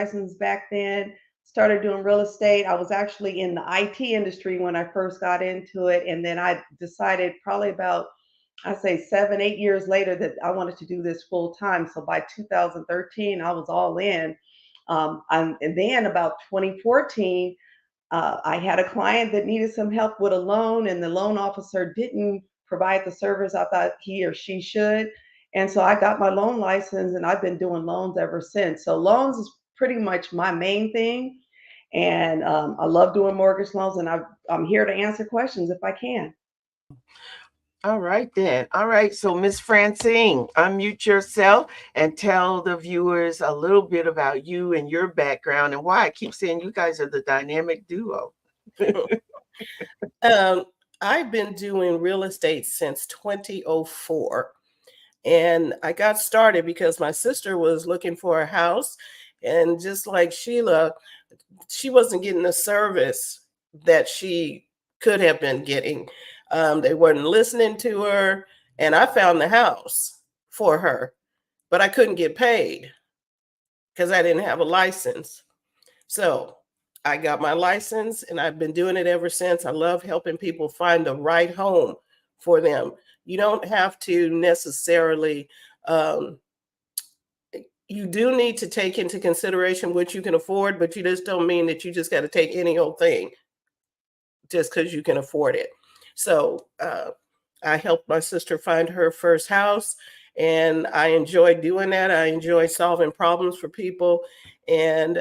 license back then, started doing real estate. I was actually in the IT industry when I first got into it. And then I decided probably about, I say 7, 8 years later that I wanted to do this full time. So by 2013, I was all in. And then about 2014, I had a client that needed some help with a loan, and the loan officer didn't provide the service I thought he or she should. And so I got my loan license, and I've been doing loans ever since. So loans is pretty much my main thing. And I love doing mortgage loans, and I'm here to answer questions if I can. All right then. All right. So Miss Francine, unmute yourself and tell the viewers a little bit about you and your background and why I keep saying you guys are the dynamic duo. Um, I've been doing real estate since 2004. And I got started because my sister was looking for a house. And just like Sheila, she wasn't getting the service that she could have been getting. They weren't listening to her. And I found the house for her, but I couldn't get paid because I didn't have a license. So I got my license and I've been doing it ever since. I love helping people find the right home for them. You don't have to necessarily, um, you do need to take into consideration what you can afford, but you just don't mean that you just got to take any old thing just because you can afford it. So I helped my sister find her first house, and I enjoy doing that. I enjoy solving problems for people. And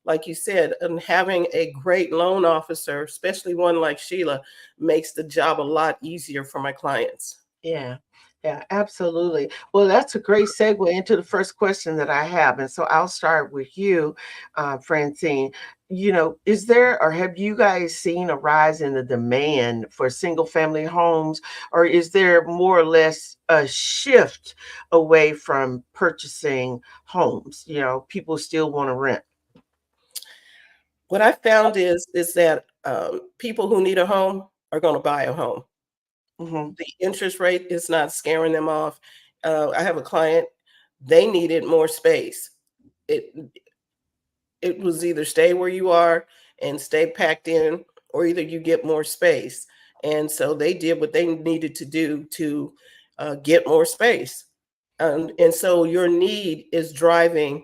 like you said, and having a great loan officer, especially one like Sheila, makes the job a lot easier for my clients. Yeah, yeah, absolutely. Well, that's a great segue into the first question that I have. And so I'll start with you, Francine. Is there or have you guys seen a rise in the demand for single family homes, or is there more or less a shift away from purchasing homes? People still want to rent. What I found is that people who need a home are going to buy a home. Hmm. The interest rate is not scaring them off. I have a client; they needed more space. It it was either stay where you are and stay packed in, or either you get more space. And so they did what they needed to do to get more space. And so your need is driving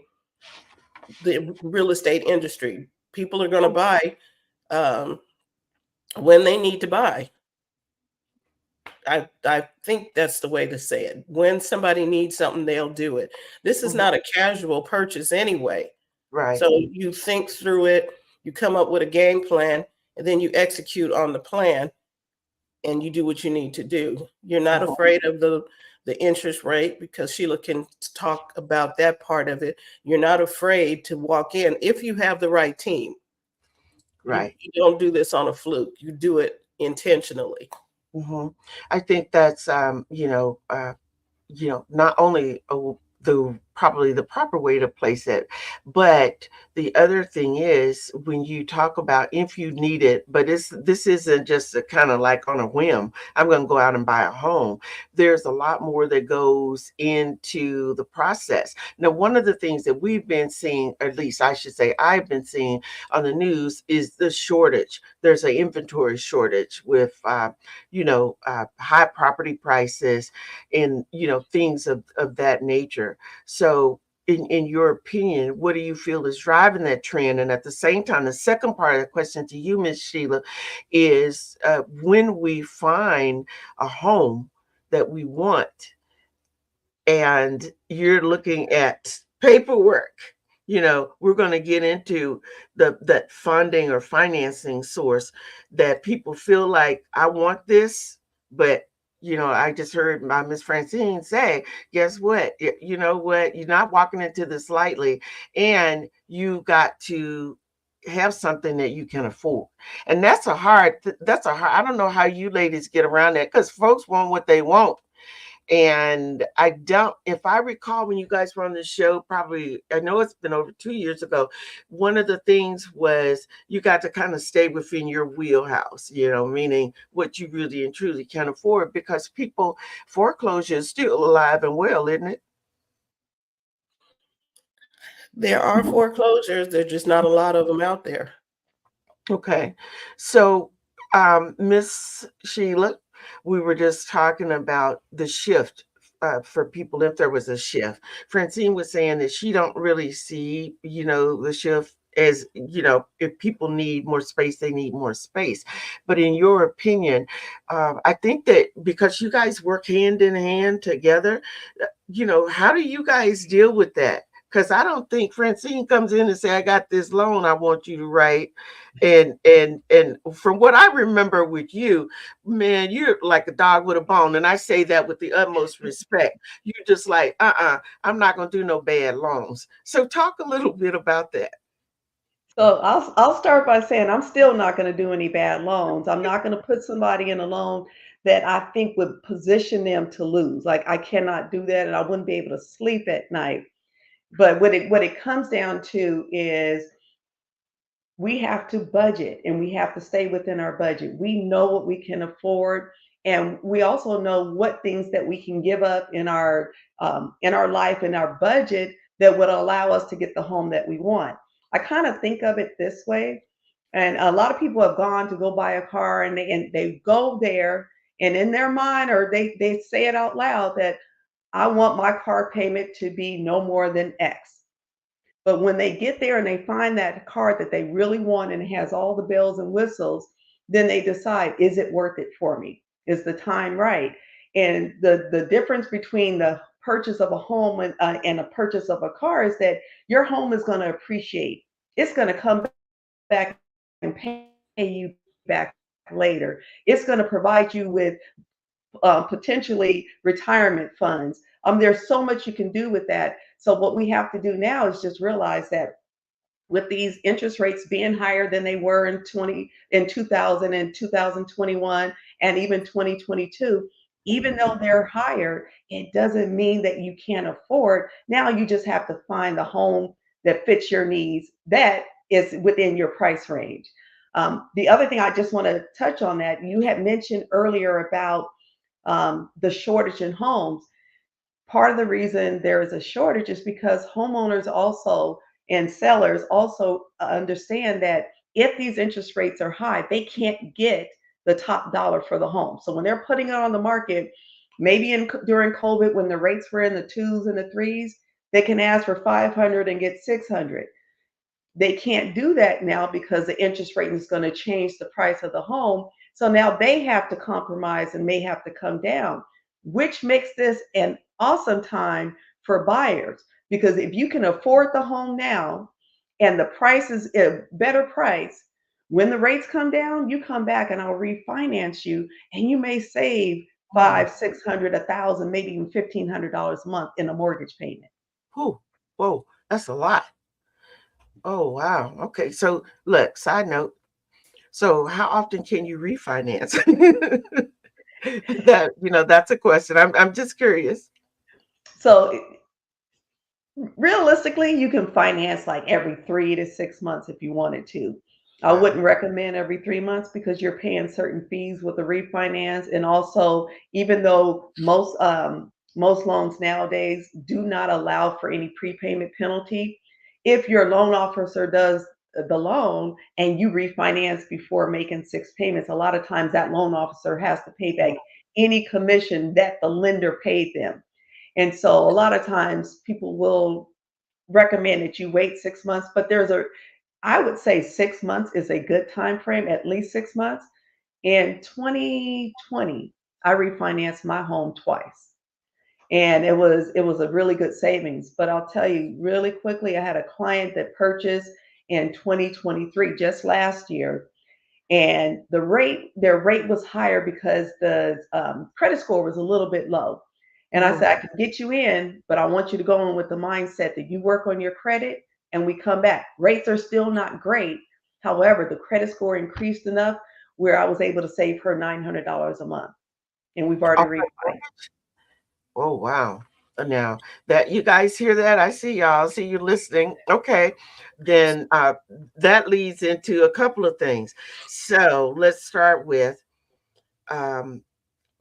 the real estate industry. People are going to buy um, when they need to buy. I think that's the way to say it. When somebody needs something, they'll do it. This is Hmm. not a casual purchase anyway. Right. So you think through it, you come up with a game plan, and then you execute on the plan and you do what you need to do. You're not Mhm. afraid of the interest rate because Sheila can talk about that part of it. You're not afraid to walk in if you have the right team. Right. You don't do this on a fluke. You do it intentionally. Hmm. I think that's not only the probably the proper way to place it, but the other thing is when you talk about if you need it, but this isn't just a kind of like on a whim, I'm going to go out and buy a home. There's a lot more that goes into the process. Now, one of the things that we've been seeing, at least I should say I've been seeing on the news, is the shortage. There's an inventory shortage with high property prices and things of that nature. So in your opinion, what do you feel is driving that trend? And at the same time, the second part of the question to you, Miss Sheila, is when we find a home that we want and you're looking at paperwork, we're going to get into that funding or financing source that people feel like I want this, but I just heard my Miss Francine say, guess what? You know what? You're not walking into this lightly, and you got to have something that you can afford. And that's a hard, I don't know how you ladies get around that because folks want what they want. And I don't, if I recall when you guys were on the show, probably, I know it's been over 2 years ago, one of the things was you got to kind of stay within your wheelhouse, meaning what you really and truly can afford because foreclosure is still alive and well, isn't it? There are foreclosures. There's just not a lot of them out there. Okay. So, Miss Sheila, we were just talking about the shift for people if there was a shift. Francine was saying that she don't really see, the shift as, if people need more space, they need more space. But in your opinion, I think that because you guys work hand in hand together, how do you guys deal with that? Because I don't think Francine comes in and say, I got this loan I want you to write. And from what I remember with you, man, you're like a dog with a bone. And I say that with the utmost respect. You're just like, I'm not gonna do no bad loans. So talk a little bit about that. So I'll start by saying I'm still not going to do any bad loans. I'm not going to put somebody in a loan that I think would position them to lose. Like I cannot do that, and I wouldn't be able to sleep at night. But what it comes down to is we have to budget and we have to stay within our budget. We know what we can afford, and we also know what things that we can give up in our life, in our budget, that would allow us to get the home that we want. I kind of think of it this way, and a lot of people have gone to go buy a car, and they go there, and in their mind, or they say it out loud that I want my car payment to be no more than X. But when they get there and they find that card that they really want and it has all the bells and whistles, then they decide, is it worth it for me? Is the time right? And the difference between the purchase of a home and a purchase of a car is that your home is going to appreciate. It's going to come back and pay you back later. It's going to provide you with potentially retirement funds. There's so much you can do with that. So what we have to do now is just realize that with these interest rates being higher than they were in 2000 and 2021 and even 2022, even though they're higher, it doesn't mean that you can't afford. Now you just have to find the home that fits your needs, that is within your price range. The other thing I just want to touch on, that you had mentioned earlier about the shortage in homes. Part of the reason there is a shortage is because homeowners also and sellers also understand that if these interest rates are high, they can't get the top dollar for the home. So when they're putting it on the market, maybe during COVID when the rates were in the twos and the threes, they can ask for 500 and get 600. They can't do that now because the interest rate is going to change the price of the home. So now they have to compromise and may have to come down, which makes this an awesome time for buyers. Because if you can afford the home now and the price is a better price, when the rates come down, you come back and I'll refinance you, and you may save Hmm. five, 600, 1,000, maybe even $1,500 a month in a mortgage payment. Whew. Whoa, that's a lot. Oh, wow. Okay. So look, side note. So how often can you refinance? That's a question. I'm just curious. So realistically, you can finance like every 3 to 6 months if you wanted to. I Wow. wouldn't recommend every 3 months because you're paying certain fees with the refinance, and also even though most loans nowadays do not allow for any prepayment penalty, if your loan officer does the loan and you refinance before making 6 payments, a lot of times that loan officer has to pay back any commission that the lender paid them. And so a lot of times people will recommend that you wait 6 months, but I would say 6 months is a good time frame, at least 6 months. In 2020, I refinanced my home twice. And it was a really good savings. But I'll tell you really quickly, I had a client that purchased in 2023, just last year, and their rate was higher because the credit score was a little bit low. And I Mhm. said, I can get you in, but I want you to go in with the mindset that you work on your credit and we come back. Rates are still not great. However, the credit score increased enough where I was able to save her $900 a month. And we've already Oh, refinanced. oh, wow. Now that you guys hear that, I see y'all. See you listening. Okay, then that leads into a couple of things. So let's start with um,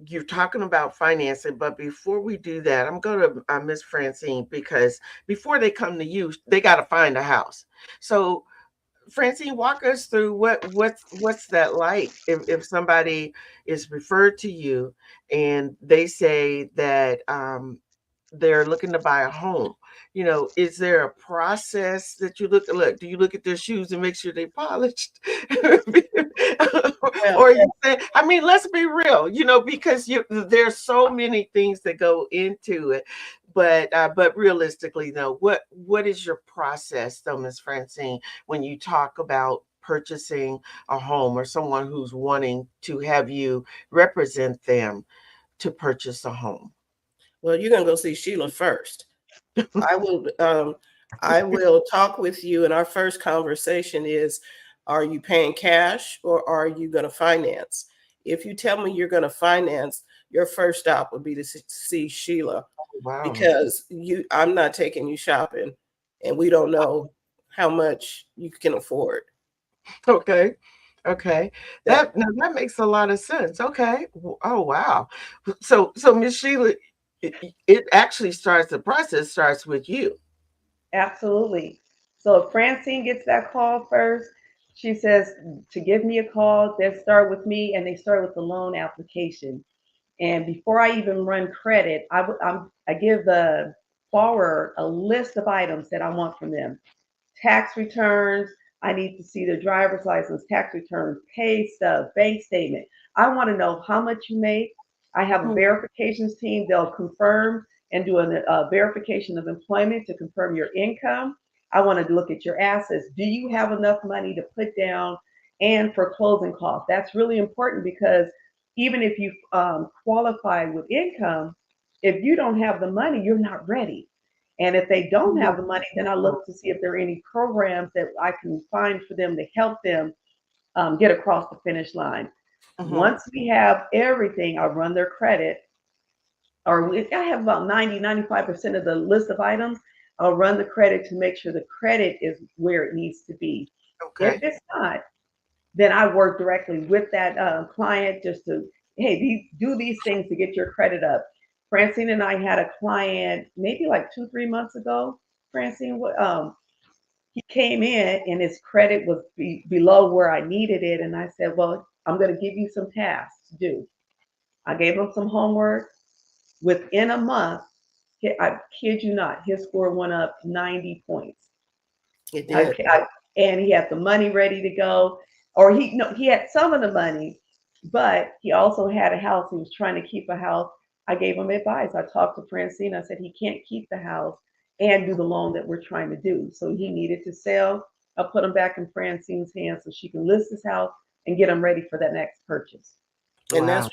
you're talking about financing, but before we do that, I'm going to Miss Francine, because before they come to you, they got to find a house. So Francine, walk us through what's that like if somebody is referred to you and they say that they're looking to buy a home. Is there a process that you look? Do you look at their shoes and make sure they polished? Well, Or you say, I mean, let's be real, because there's so many things that go into it. But realistically, though, what is your process, though, Miss Francine, when you talk about purchasing a home or someone who's wanting to have you represent them to purchase a home? well, you're gonna go see Sheila first. I will talk with you, and our first conversation is, are you paying cash or are you going to finance? If you tell me you're going to finance, your first stop would be to see Sheila, Wow. because I'm not taking you shopping and we don't know how much you can afford. Okay. Okay. Yeah. That makes a lot of sense. Okay. Oh wow. So Miss Sheila, it actually starts, the process starts with you. Absolutely. So if Francine gets that call first, she says to give me a call. They start with me and they start with the loan application. And before I even run credit, I give the borrower a list of items that I want from them. Tax returns. I need to see their driver's license, tax returns, pay stub, bank statement. I want to know how much you make. I have a Mhm. verifications team. They'll confirm and do a verification of employment to confirm your income. I want to look at your assets. Do you have enough money to put down and for closing costs? That's really important because even if you qualify with income, if you don't have the money, you're not ready. And if they don't have the money, then I look to see if there are any programs that I can find for them to help them get across the finish line. Mhm. Once we have everything, I run their credit, I have about 95% of the list of items. I'll run the credit to make sure the credit is where it needs to be. If Okay. it's not, then I work directly with that client just to, hey, do these things to get your credit up. Francine and I had a client maybe like 2, 3 months ago. Francine, he came in and his credit was below where I needed it. And I said, well, I'm going to give you some tasks to do. I gave him some homework. Within a month, I kid you not, his score went up 90 points. It I, did. I, and he had the money ready to go, or he no, he had some of the money, but he also had a house. He was trying to keep a house. I gave him advice. I talked to Francine. I said he can't keep the house and do the loan that we're trying to do. So he needed to sell. I'll put him back in Francine's hands so she can list his house and get him ready for that next purchase. And Wow.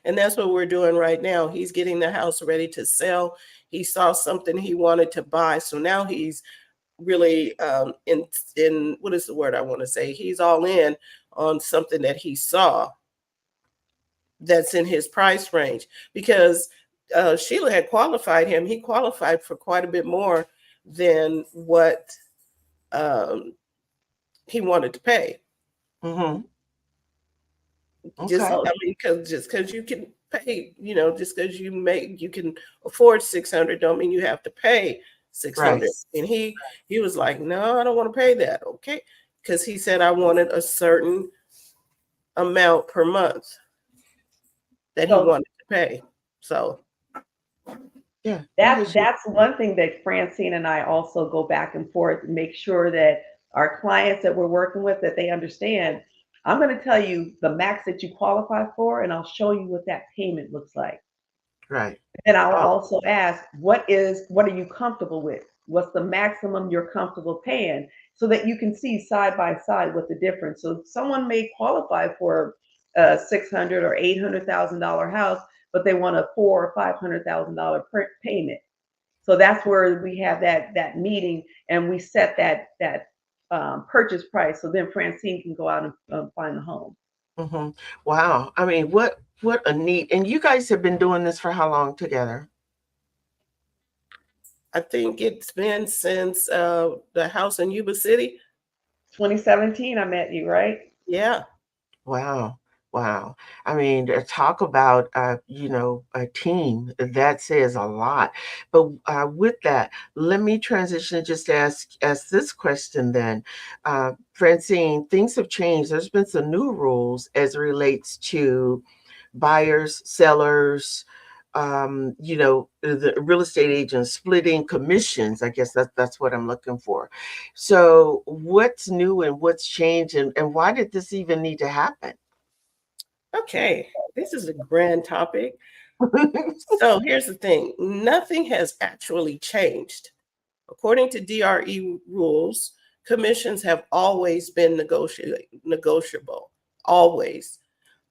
that's what we're doing right now. He's getting the house ready to sell. He saw something he wanted to buy, so now he's really in what is the word I want to say? He's all in on something that he saw that's in his price range, because Sheila had qualified him. He qualified for quite a bit more than what um, he wanted to pay. Mhm. Just, Okay. I mean, because you can pay, just because you can afford 600, don't mean you have to pay Right. 600. And he was like, no, I don't want to pay that. Okay, because he said I wanted a certain amount per month that he So wanted to pay. So Yeah. Go That's ahead. that's one thing that Francine and I also go back and forth and make sure that our clients that we're working with that they understand. I'm going to tell you the max that you qualify for, and I'll show you what that payment looks like. Right. And I'll Oh. also ask, what are you comfortable with? What's the maximum you're comfortable paying? So that you can see side by side what the difference. So someone may qualify for a 600 or $800,000 house, but they want a $400,000 or $500,000 payment. So that's where we have that meeting and we set that purchase price. So then Francine can go out and find the home. Mhm. Wow. I mean, what a neat. And you guys have been doing this for how long together? I think it's been since the house in Yuba City. 2017, I met you, right? Yeah. Wow. Wow. I mean, talk about, a team. That says a lot. But with that, let me transition and just ask this question then. Francine, things have changed. There's been some new rules as it relates to buyers, sellers, the real estate agents splitting commissions. I guess that's what I'm looking for. So what's new and what's changed, and why did this even need to happen? Okay, this is a grand topic. So here's the thing, nothing has actually changed. According to DRE rules, commissions have always been negotiable, always.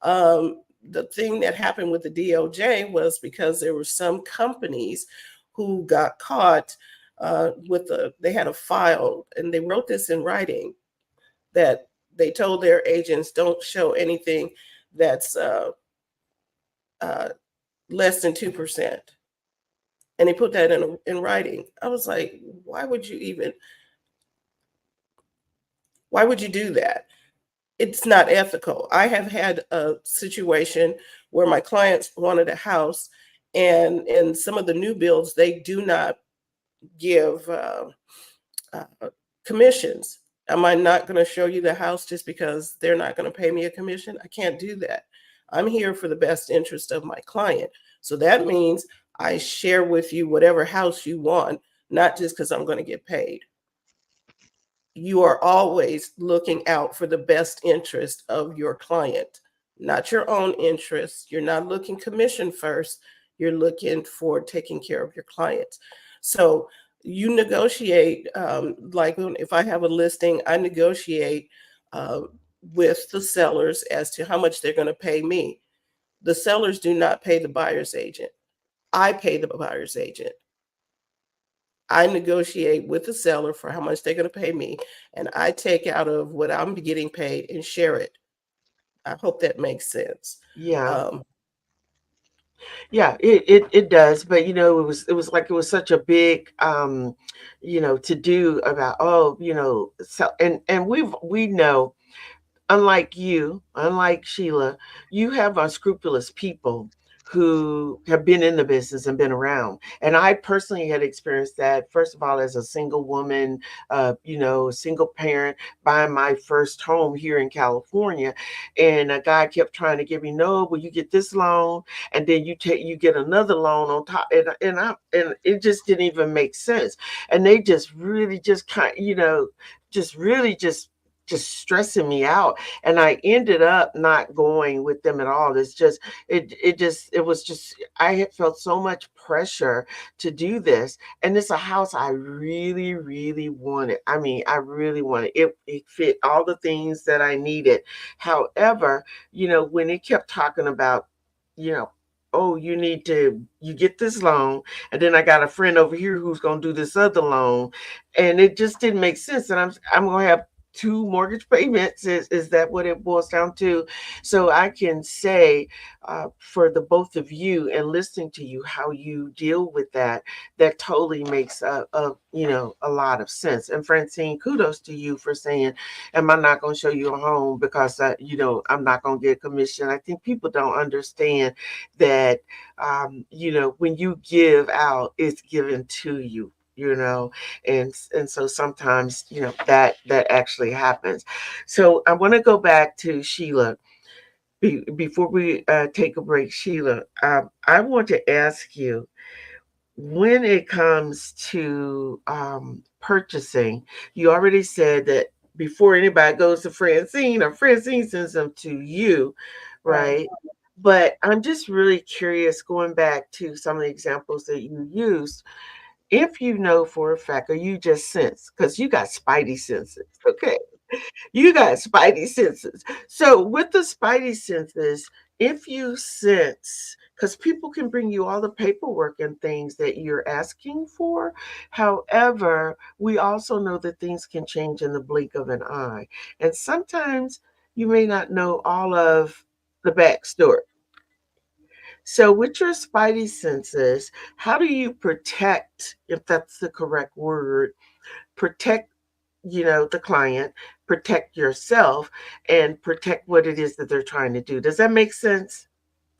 The thing that happened with the DOJ was because there were some companies who got caught they had a file and they wrote this in writing that they told their agents don't show anything that's uh, less than 2%. And they put that in writing. I was like, why would you do that? It's not ethical. I have had a situation where my clients wanted a house, and in some of the new builds, they do not give uh, commissions. Am I not going to show you the house just because they're not going to pay me a commission? I can't do that. I'm here for the best interest of my client. So that means I share with you whatever house you want, not just because I'm going to get paid. You are always looking out for the best interest of your client, not your own interests. You're not looking commission first. You're looking for taking care of your clients. So you negotiate, like if I have a listing, I negotiate uh, with the sellers as to how much they're going to pay me. The sellers do not pay the buyer's agent. I pay the buyer's agent. I negotiate with the seller for how much they're going to pay me, and I take out of what I'm getting paid and share it. I hope that makes sense. Yeah. Um, Yeah, it does. But it was like it was such a big to do about, oh, so, and we know, unlike Sheila, you have unscrupulous people who have been in the business and been around. And I personally had experienced that, first of all, as a single woman, a single parent buying my first home here in California. And a guy kept trying to give me, no, well, you get this loan, and then you get another loan on top. And it just didn't even make sense. And they just really just just really just stressing me out, and I ended up not going with them at all. It was just, I had felt so much pressure to do this, and it's a house I really really wanted. I mean, I really wanted it. It fit all the things that I needed. However, when it kept talking about, you know oh, you get this loan, and then I got a friend over here who's going to do this other loan, and it just didn't make sense. And I'm going to have two mortgage payments. Is that what it boils down to? So I can say, for the both of you and listening to you, how you deal with that, that totally makes a lot of sense. And Francine, kudos to you for saying, am I not going to show you a home because I'm not going to get commission? I think people don't understand that, when you give out, it's given to you, and so sometimes that actually happens. So I want to go back to Sheila. Before we take a break, Sheila, I want to ask you, when it comes to purchasing, you already said that before anybody goes to Francine, or Francine sends them to you, Right. right? But I'm just really curious, going back to some of the examples that you used, if you know for a fact, or you just sense, because you got spidey senses, okay? You got spidey senses. So with the spidey senses, if you sense, because people can bring you all the paperwork and things that you're asking for. However, we also know that things can change in the blink of an eye. And sometimes you may not know all of the backstory. So, with your spidey senses, how do you protect, if that's the correct word, protect the client, protect yourself, and protect what it is that they're trying to do. Does that make sense?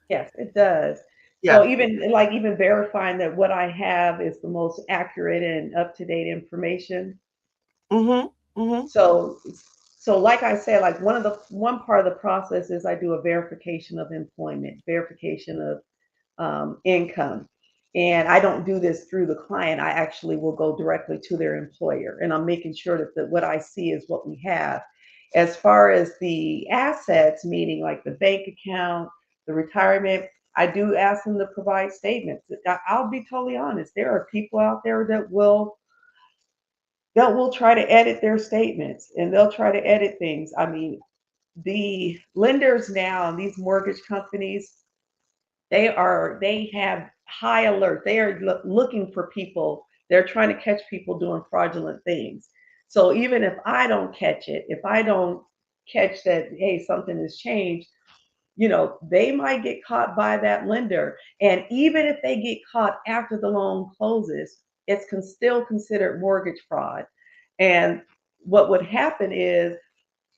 Yes, it does. So Yeah. even verifying that what I have is the most accurate and up to date information. Mm-hmm. Mm-hmm. So like I said, like one part of the process is I do a verification of employment, verification of income. And I don't do this through the client. I actually will go directly to their employer, and I'm making sure that what I see is what we have. As far as the assets, meaning like the bank account, the retirement, I do ask them to provide statements. I'll be totally honest. There are people out there that will try to edit their statements, and they'll try to edit things. I mean, the lenders now and these mortgage companies, they have high alert. They are looking for people. They're trying to catch people doing fraudulent things. So even if I don't catch it, if I don't catch that, hey, something has changed, they might get caught by that lender. And even if they get caught after the loan closes, it's still considered mortgage fraud. And what would happen is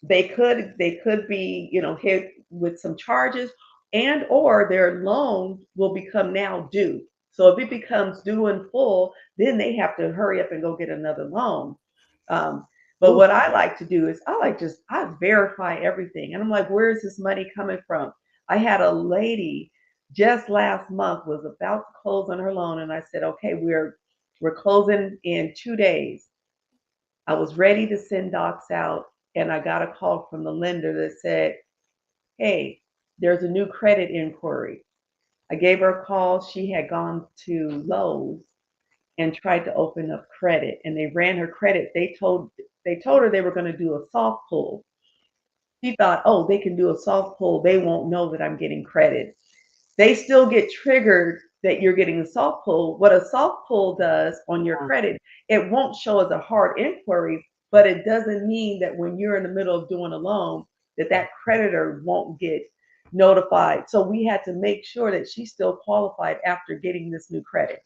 they could be, hit with some charges, and or their loan will become now due. So if it becomes due in full, then they have to hurry up and go get another loan. um, but Ooh. what I like to do is I verify everything, and I'm like, where is this money coming from? I had a lady just last month was about to close on her loan, and I said, okay, we're closing in 2 days. I was ready to send docs out, and I got a call from the lender that said, hey, there's a new credit inquiry. I gave her a call. She had gone to Lowe's and tried to open up credit, and they ran her credit. They told her they were going to do a soft pull. She thought, oh, they can do a soft pull. They won't know that I'm getting credit. They still get triggered that you're getting a soft pull. What a soft pull does on your credit, it won't show as a hard inquiry, but it doesn't mean that when you're in the middle of doing a loan, that creditor won't get notified. So we had to make sure that she's still qualified after getting this new credit,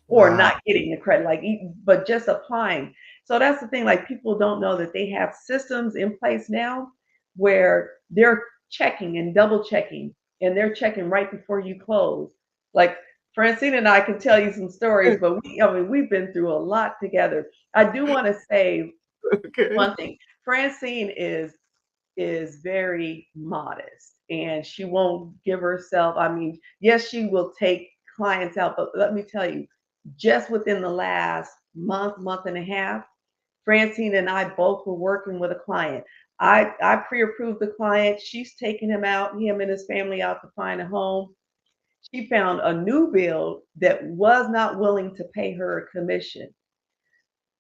or Wow. not getting the credit, like, but just applying. So that's the thing. Like, people don't know that they have systems in place now where they're checking and double checking, and they're checking right before you close. Like, Francine and I can tell you some stories, but we've been through a lot together. I do want to say Okay. one thing. Francine is very modest, and she won't give herself, I mean, yes, she will take clients out, but let me tell you, just within the last month and a half, Francine and I both were working with a client. I pre-approved the client. She's taking him and his family out to find a home. She found a new build that was not willing to pay her a commission.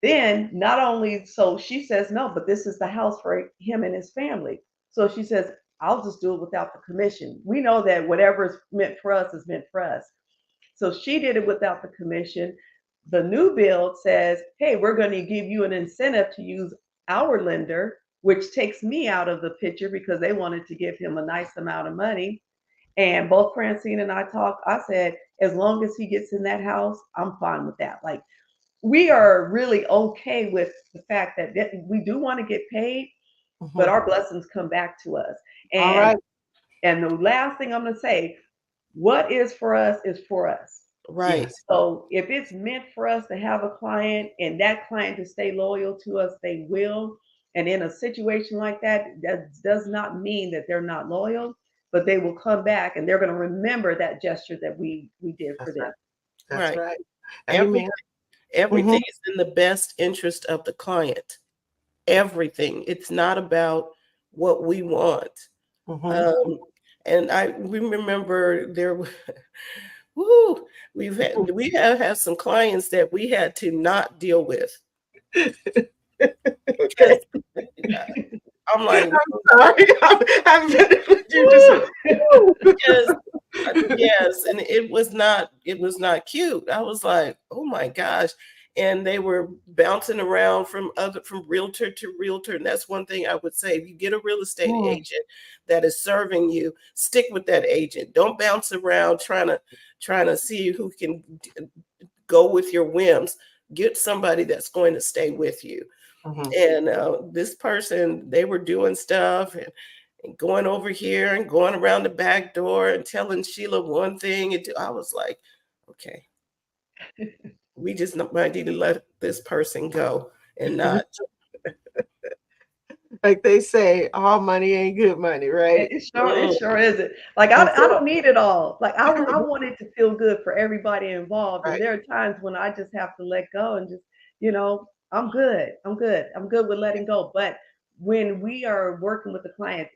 Then, not only so, she says, no, but this is the house for him and his family. So she says, I'll just do it without the commission. We know that whatever is meant for us is meant for us. So she did it without the commission. The new build says, hey, we're going to give you an incentive to use our lender, which takes me out of the picture because they wanted to give him a nice amount of money. And both Francine and I talked. I said, as long as he gets in that house, I'm fine with that. Like, we are really okay with the fact that we do want to get paid, but Mhm. our blessings come back to us. All And right. the last thing I'm going to say, what is for us is for us. Right. Yes. So if it's meant for us to have a client and that client to stay loyal to us, they will. And in a situation like that, that does not mean that they're not loyal, but they will come back and they're going to remember that gesture that we did for That's them. right. That's Right. right. Every Amen. everything Mhm. is in the best interest of the client. Everything. It's not about what we want. Mhm. Um, and we remember there woo, we have had some clients that we had to not deal with because Okay. I'm like, I'm sorry. I'm you just woo, woo. because yes, and it was not cute. I was like, oh my gosh. And they were bouncing around from realtor to realtor. And that's one thing I would say. If you get a real estate Mm. agent that is serving you, stick with that agent. Don't bounce around trying to see who can go with your whims. Get somebody that's going to stay with you. Mhm. And this person, they were doing stuff and going over here and going around the back door and telling Sheila one thing. And I was like, okay, we just might need to let this person go and not. Like they say, all money ain't good money, right? It Mm, sure isn't. Like And I so, don't need it all. Like I want it to feel good for everybody involved. And right, there are times when I just have to let go and just, you know, I'm good. I'm good. I'm good with letting go. But when we are working with the client,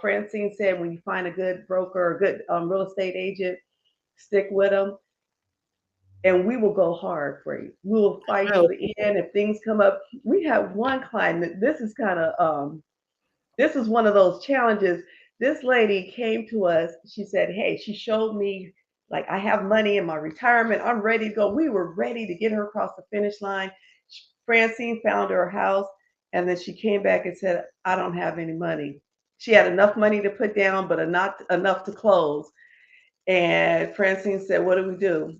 Francine said, when you find a good broker or a good real estate agent, stick with them, and we will go hard for you. We will fight to oh, the end. If things come up, we have one client that this is kind of this is one of those challenges. This lady came to us. She said, hey, she showed me, like, I have money in my retirement. I'm ready to go. We were ready to get her across the finish line. Francine found her house, and then she came back and said, I don't have any money. She had enough money to put down, but not enough to close. And Francine said, what do we do?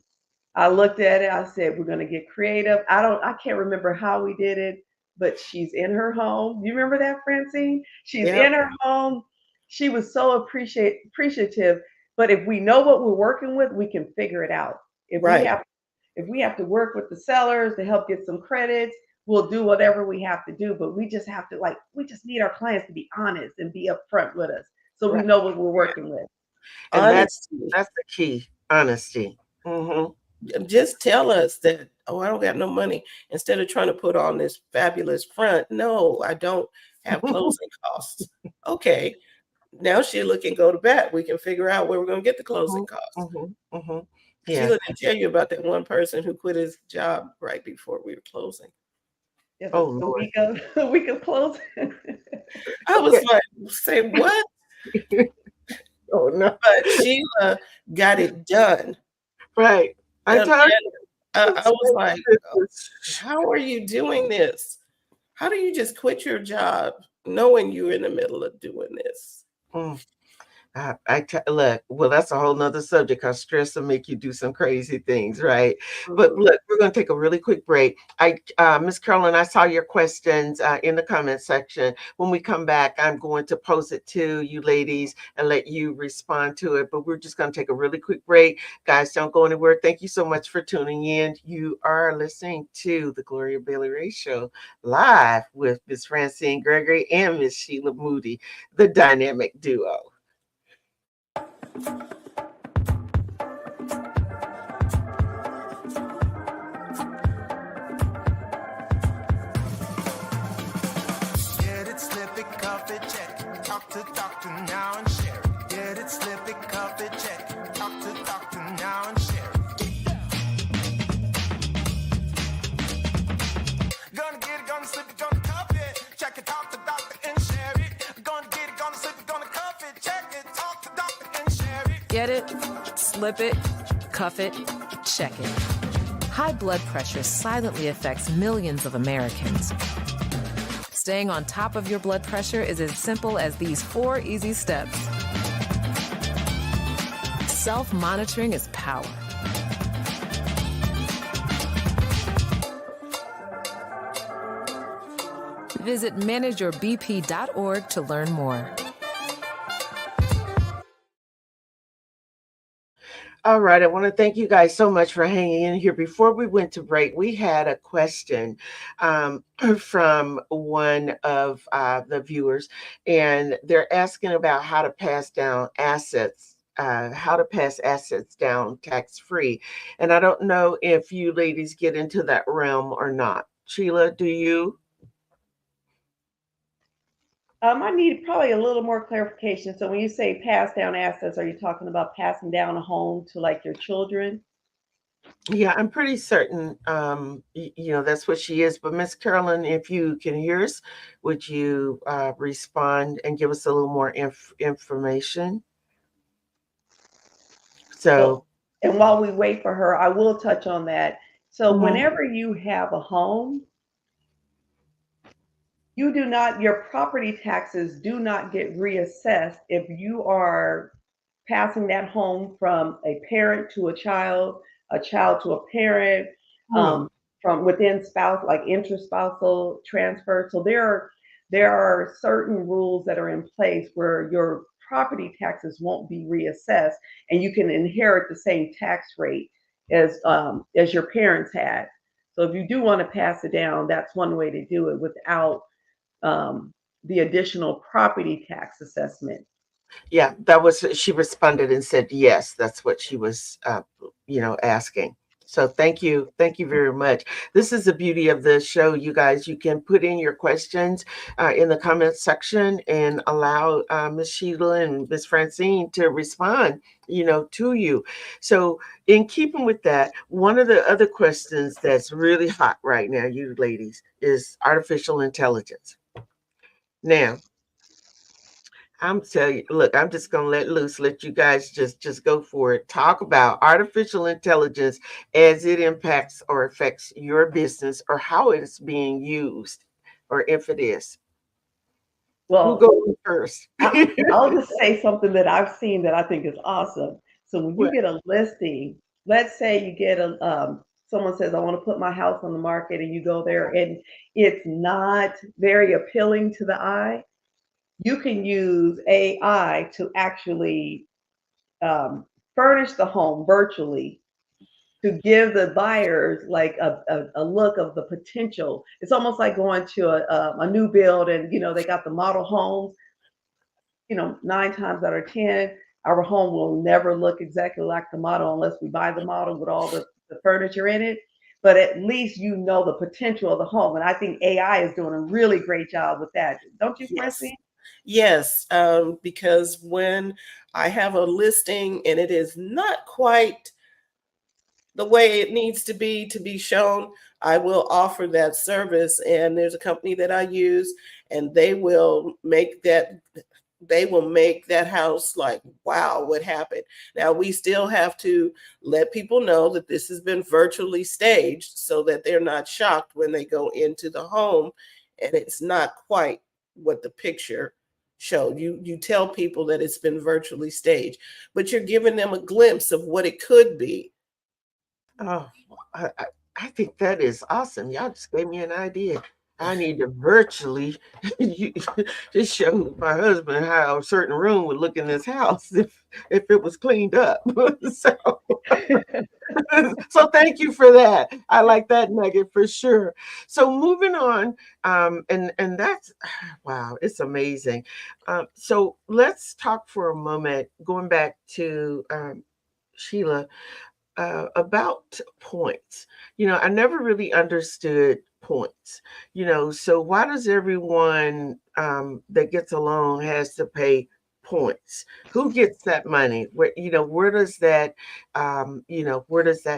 I looked at it. I said, we're going to get creative. I can't remember how we did it, but she's in her home. You remember that, Francine? She's yeah, in her home. She was so appreciative. But if we know what we're working with, we can figure it out. If we right, have if we have to work with the sellers to help get some credits, we'll do whatever we have to do. But we just have to, like, we just need our clients to be honest and be upfront with us so we right. know what we're working with. And honesty. that's the key, honesty. Hmm. Just tell us that, oh, I don't got no money, instead of trying to put on this fabulous front. No, I don't have closing costs. Okay, now Sheila can go to bat. We can figure out where we're going to get the closing Hmm. costs. Hmm. Hmm. Yeah. Sheila didn't tell you about that one person who quit his job right before we were closing. Yeah, Oh the Lord. week of the week of closing. I was Okay. like, say what? Oh no. But Sheila got it done. Right. I And told I was like, you. how are you doing this? How do you just quit your job knowing you're in the middle of doing this? Mm. Look, well, that's a whole nother subject because stress will make you do some crazy things, right? But Mhm. look, we're going to take a really quick break. Miss Carolyn, I saw your questions in the comment section. When we come back, I'm going to pose it to you ladies and let you respond to it. But we're just going to take a really quick break. Guys, don't go anywhere. Thank you so much for tuning in. You are listening to the Gloria Balley-Ray Show live with Miss Francine Gregory and Miss Sheila Moody, the dynamic duo. Get it, slip it, cuff it, check it. Talk to doctor now and share it. Get it, slip it, cuff it, check it. Talk to doctor now and share it. Gonna get it, gonna slip it, gonna cuff it. Check it, talk to doctor and share it. Gonna get it, gonna slip it, gonna cuff it. Check it, talk to doctor and share it. Get it, slip it, cuff it, check it. High blood pressure silently affects millions of Americans. Staying on top of your blood pressure is as simple as these 4 easy steps. Self-monitoring is power. Visit manageyourbp.org to learn more. All right. I want to thank you guys so much for hanging in here. Before we went to break, we had a question from one of the viewers, and they're asking about how to pass down assets. How to pass assets down tax free. And I don't know if you ladies get into that realm or not. Sheila, do you? I need probably a little more clarification. So when you say pass down assets, are you talking about passing down a home to like your children? Yeah, I'm pretty certain, that's what she is. But Miss Carolyn, if you can hear us, would you respond and give us a little more information? So, So, and while we wait for her, I will touch on that. So mhm, whenever you have a home, you do not, your property taxes do not get reassessed if you are passing that home from a parent to a child to a parent, hmm, um, from within spouse, like interspousal transfer. So there are certain rules that are in place where your property taxes won't be reassessed, and you can inherit the same tax rate as your parents had. So if you do want to pass it down, that's one way to do it without the additional property tax assessment. Yeah, that was, she responded and said yes, that's what she was asking. So thank you very much. This is the beauty of the show, you guys. You can put in your questions in the comment section and allow Miss Sheila and Miss Francine to respond, to you. So in keeping with that, one of the other questions that's really hot right now, you ladies, is artificial intelligence. Now, I'm telling you, look, I'm just gonna let loose, let you guys just go for it. Talk about artificial intelligence as it impacts or affects your business, or how it is being used, or if it is. Who Well, goes first? I'll just say something that I've seen that I think is awesome. So when you What? get a listing, let's say you get someone says, I want to put my house on the market, and you go there and it's not very appealing to the eye. You can use AI to actually furnish the home virtually to give the buyers like a look of the potential. It's almost like going to a new build, and they got the model homes. 9 times out of 10, our home will never look exactly like the model unless we buy the model with all the furniture in it. But at least the potential of the home. And I think AI is doing a really great job with that. Don't you, Yes. Francine? Yes, because when I have a listing and it is not quite the way it needs to be shown, I will offer that service. And there's a company that I use, and they will make that house like, wow, what happened? Now, we still have to let people know that this has been virtually staged so that they're not shocked when they go into the home and it's not quite what the picture showed. You tell people that it's been virtually staged, but you're giving them a glimpse of what it could be. Oh, I think that is awesome. Y'all just gave me an idea. I need to virtually just show my husband how a certain room would look in this house if it was cleaned up. So, so thank you for that. I like that nugget for sure. So moving on, and that's wow, it's amazing. So let's talk for a moment, going back to Sheila, about points. I never really understood points. So why does everyone that gets a loan has to pay points? Who gets that money? Where does that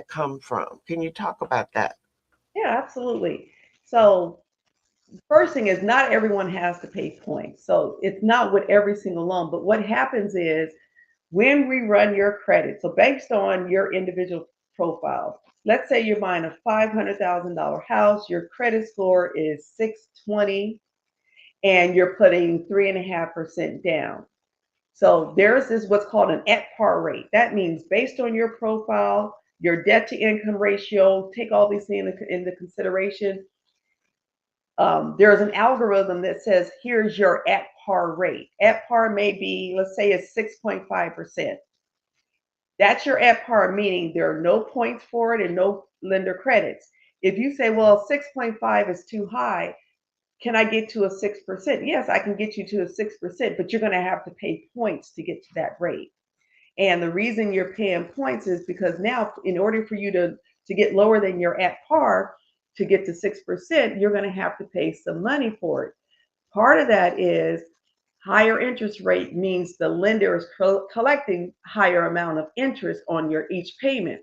come from? Can you talk about that? Yeah, absolutely. So first thing is, not everyone has to pay points. So it's not with every single loan. But what happens is, when we run your credit, so based on your individual profile, let's say you're buying a $500,000 house, your credit score is 620, and you're putting 3.5% down. So there's this what's called an at par rate. That means based on your profile, your debt to income ratio, take all these things into consideration. There's an algorithm that says, here's your at par rate. At par may be, let's say it's 6.5%. That's your at par, meaning there are no points for it and no lender credits. If you say, well, 6.5 is too high, can I get to a 6%? Yes, I can get you to a 6%, but you're going to have to pay points to get to that rate. And the reason you're paying points is because now, in order for you to get lower than your at par, to get to 6%, you're going to have to pay some money for it. Part of that is higher interest rate means the lender is collecting higher amount of interest on your each payment.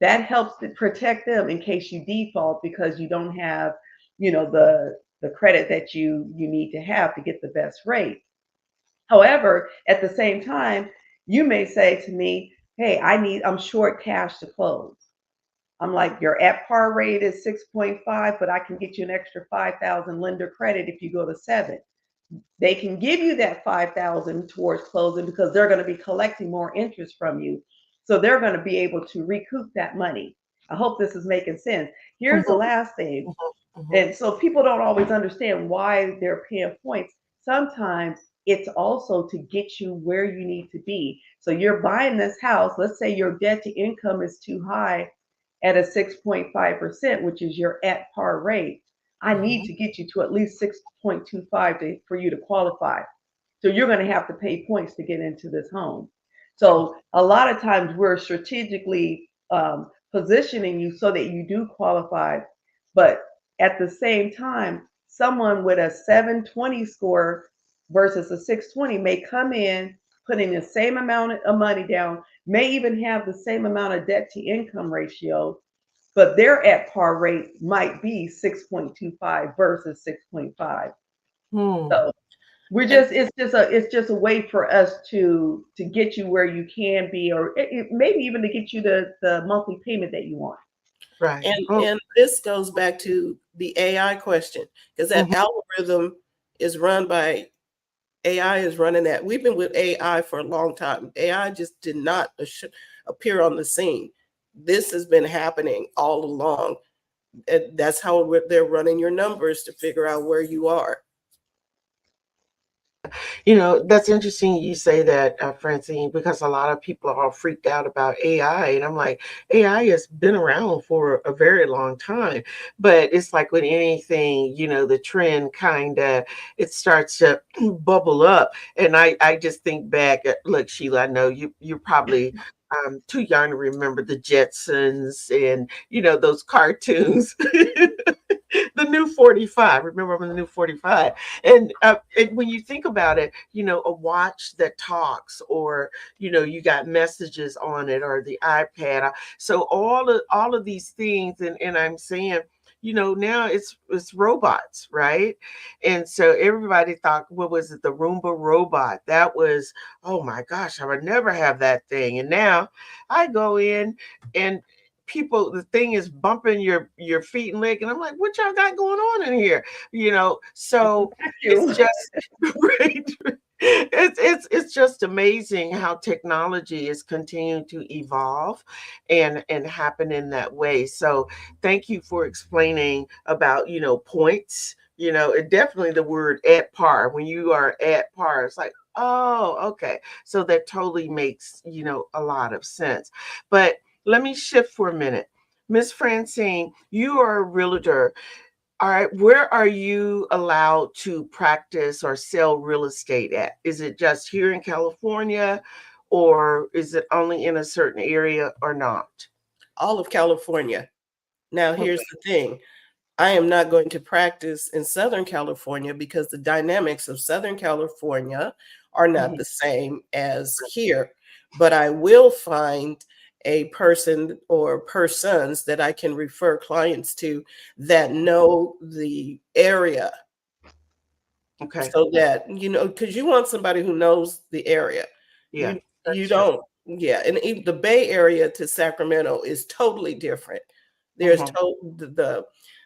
That helps to protect them in case you default because you don't have, the credit that you need to have to get the best rate. However, at the same time, you may say to me, hey, I'm short cash to close. I'm like, your at par rate is 6.5, but I can get you an extra 5,000 lender credit if you go to 7. They can give you that 5,000 towards closing because they're going to be collecting more interest from you. So they're going to be able to recoup that money. I hope this is making sense. Here's the Mhm, last thing. mhm, mhm. And so people don't always understand why they're paying points. Sometimes it's also to get you where you need to be. So you're buying this house. Let's say your debt to income is too high at a 6.5%, which is your at par rate. I need Mhm. to get you to at least 6.25 for you to qualify. So you're going to have to pay points to get into this home. So a lot of times we're strategically positioning you so that you do qualify. But at the same time, someone with a 720 score versus a 620 may come in, putting the same amount of money down, may even have the same amount of debt to income ratio, but their at par rate might be 6.25 versus 6.5. Hmm. So we're And just it's just a way for us to get you where you can be, or maybe even to get you the monthly payment that you want. Right. and this goes back to the AI question, because that Mhm. algorithm is run by AI is running that. We've been with AI for a long time. AI just did not appear on the scene. This has been happening all along. And that's how they're running your numbers to figure out where you are. That's interesting you say that, Francine, because a lot of people are all freaked out about AI. And I'm like, AI has been around for a very long time. But it's like with anything, the trend kind of, it starts to bubble up. And I just think back, look, Sheila, I know you're probably too young to remember the Jetsons and, those cartoons. The new 45. Remember when the new 45? And when you think about it, a watch that talks, or you got messages on it, or the iPad. So all of these things, and I'm saying, now it's robots, right? And so everybody thought, what was it, the Roomba robot? That was, oh my gosh, I would never have that thing. And now I go in, and the thing is bumping your feet and leg, and I'm like, what y'all got going on in here? So Thank it's you. just right. It's just amazing how technology is continuing to evolve and happen in that way. So thank you for explaining about points. And definitely the word at par. When you are at par, it's like, oh, okay. So that totally makes a lot of sense. But let me shift for a minute. Miss Francine, you are a realtor. All right, where are you allowed to practice or sell real estate at? Is it just here in California, or is it only in a certain area or not? All of California. Now, here's Okay. the thing. I am not going to practice in Southern California because the dynamics of Southern California are not Mhm. the same as here. But I will find a person or persons that I can refer clients to that know the area, Okay. so that, because you want somebody who knows the area. Yeah, You that's true. don't, yeah. And even the Bay Area to Sacramento is totally different. There's Hmm.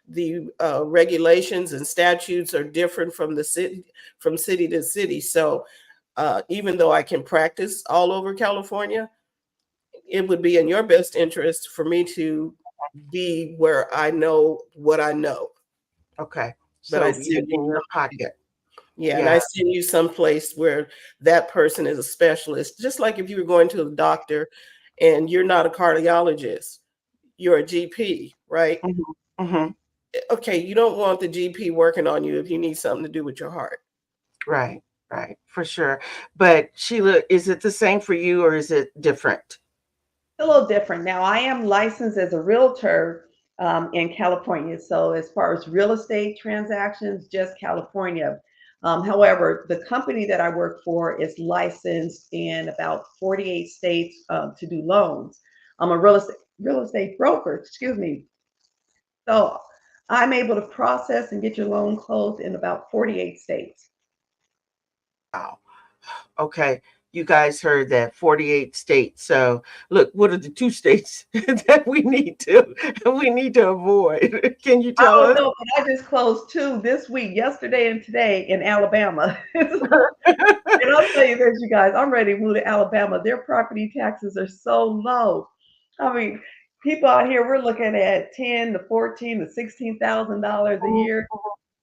the regulations and statutes are different from city to city. So even though I can practice all over California, it would be in your best interest for me to be where I know what I know. Okay. But I So you're send you in your somebody. pocket. Yeah, and Yeah. I send you someplace where that person is a specialist. Just like if you were going to the doctor and you're not a cardiologist, you're a GP, right? Hmm. Hmm. Okay, you don't want the GP working on you if you need something to do with your heart. Right. Right. For sure. But Sheila, is it the same for you, or is it different? A little different. Now, I am licensed as a realtor in California. So, as far as real estate transactions, just California. However, the company that I work for is licensed in about 48 states to do loans. I'm a real estate broker, excuse me. So, I'm able to process and get your loan closed in about 48 states. Wow. Okay, you guys heard that, 48 states. So look, what are the two states that we need to avoid? Can you tell Oh us? no, but I just closed two this week, yesterday and today in Alabama. And I'll tell you this, you guys, I'm ready to move to Alabama. Their property taxes are so low. I mean, people out here, we're looking at 10 to 14 to $16,000 a year.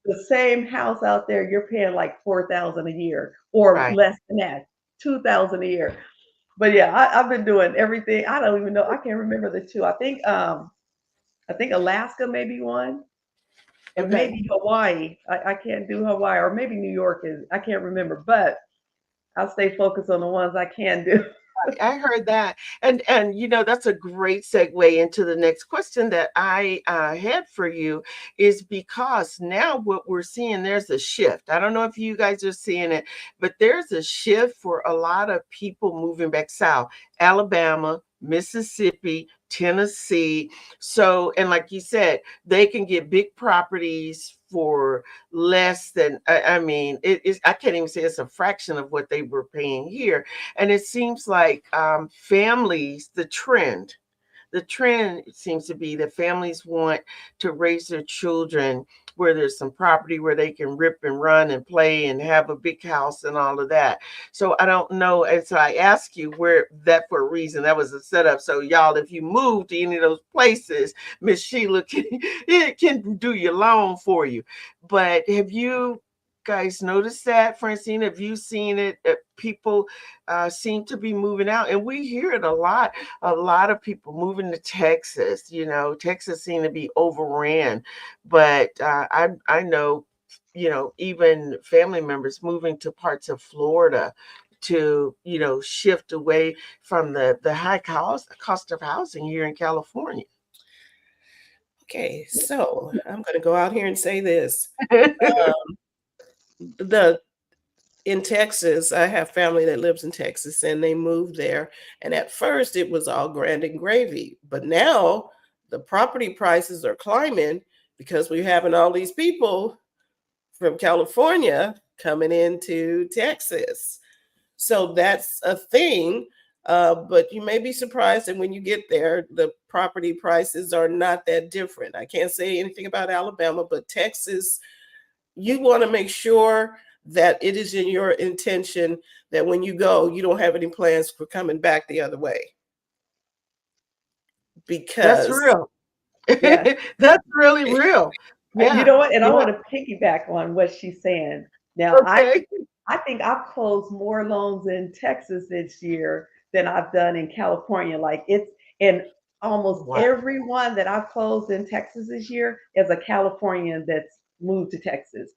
The same house out there, you're paying like 4,000 a year or Right. less than that, 2,000 a year. But yeah, I've been doing everything. I don't even know. I can't remember the two. I think Alaska may be one, and Okay. maybe Hawaii. I can't do Hawaii, or maybe New York is. I can't remember, but I'll stay focused on the ones I can do. I heard that, and that's a great segue into the next question that I had for you, is because now what we're seeing, there's a shift. I don't know if you guys are seeing it, but there's a shift for a lot of people moving back south, Alabama, Mississippi, Tennessee. So, and like you said, they can get big properties for less than, I mean, it is, I can't even say it's a fraction of what they were paying here. And it seems like families, the trend seems to be that families want to raise their children where there's some property where they can rip and run and play and have a big house and all of that. So I don't know. And so I ask you where that, for a reason, that was a setup. So y'all, if you move to any of those places, Miss Sheila can, it can do your loan for you. But have you guys noticed that, Francine? Have you seen it? People seem to be moving out, and we hear it a lot. A lot of people moving to Texas. Texas seemed to be overran, but I know, even family members moving to parts of Florida to shift away from the high cost of housing here in California. Okay, so I'm going to go out here and say this. In Texas, I have family that lives in Texas, and they moved there. And at first, it was all grand and gravy. But now the property prices are climbing because we're having all these people from California coming into Texas. So that's a thing. But you may be surprised that when you get there, the property prices are not that different. I can't say anything about Alabama, but Texas, you want to make sure that it is in your intention that when you go, you don't have any plans for coming back the other way. That's Because real. Yeah. That's really real. You Yeah. know what? And I Yeah. want to piggyback on what she's saying. Now, Okay. I think I've closed more loans in Texas this year than I've done in California. Like it's in almost Wow. everyone that I've closed in Texas this year is a Californian that's moved to Texas.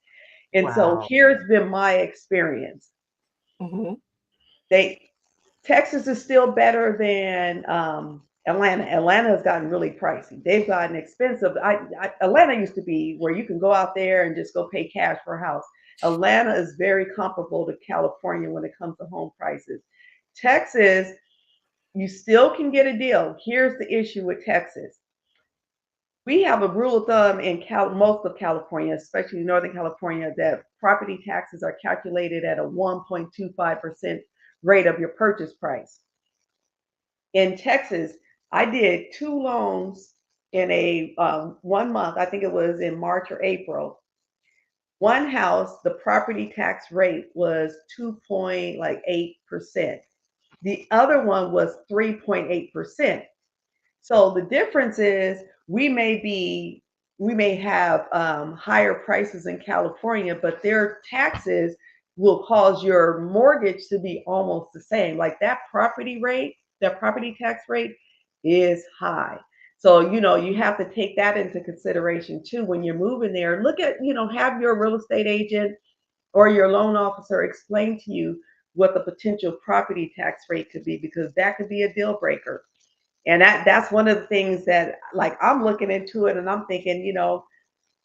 And so Wow. here's been my experience. Mhm. Texas is still better than Atlanta. Atlanta has gotten really pricey. They've gotten expensive. Atlanta used to be where you can go out there and just go pay cash for a house. Atlanta is very comparable to California when it comes to home prices. Texas, you still can get a deal. Here's the issue with Texas. We have a rule of thumb in most of California, especially Northern California, that property taxes are calculated at a 1.25% rate of your purchase price. In Texas, I did two loans in a 1 month. I think it was in March or April. One house, the property tax rate was 2.8%. The other one was 3.8%. So the difference is we may have higher prices in California, but their taxes will cause your mortgage to be almost the same. Like that property tax rate is high. So, you have to take that into consideration too when you're moving there. Look at, have your real estate agent or your loan officer explain to you what the potential property tax rate could be, because that could be a deal breaker. And that's one of the things that, like, I'm looking into it and I'm thinking,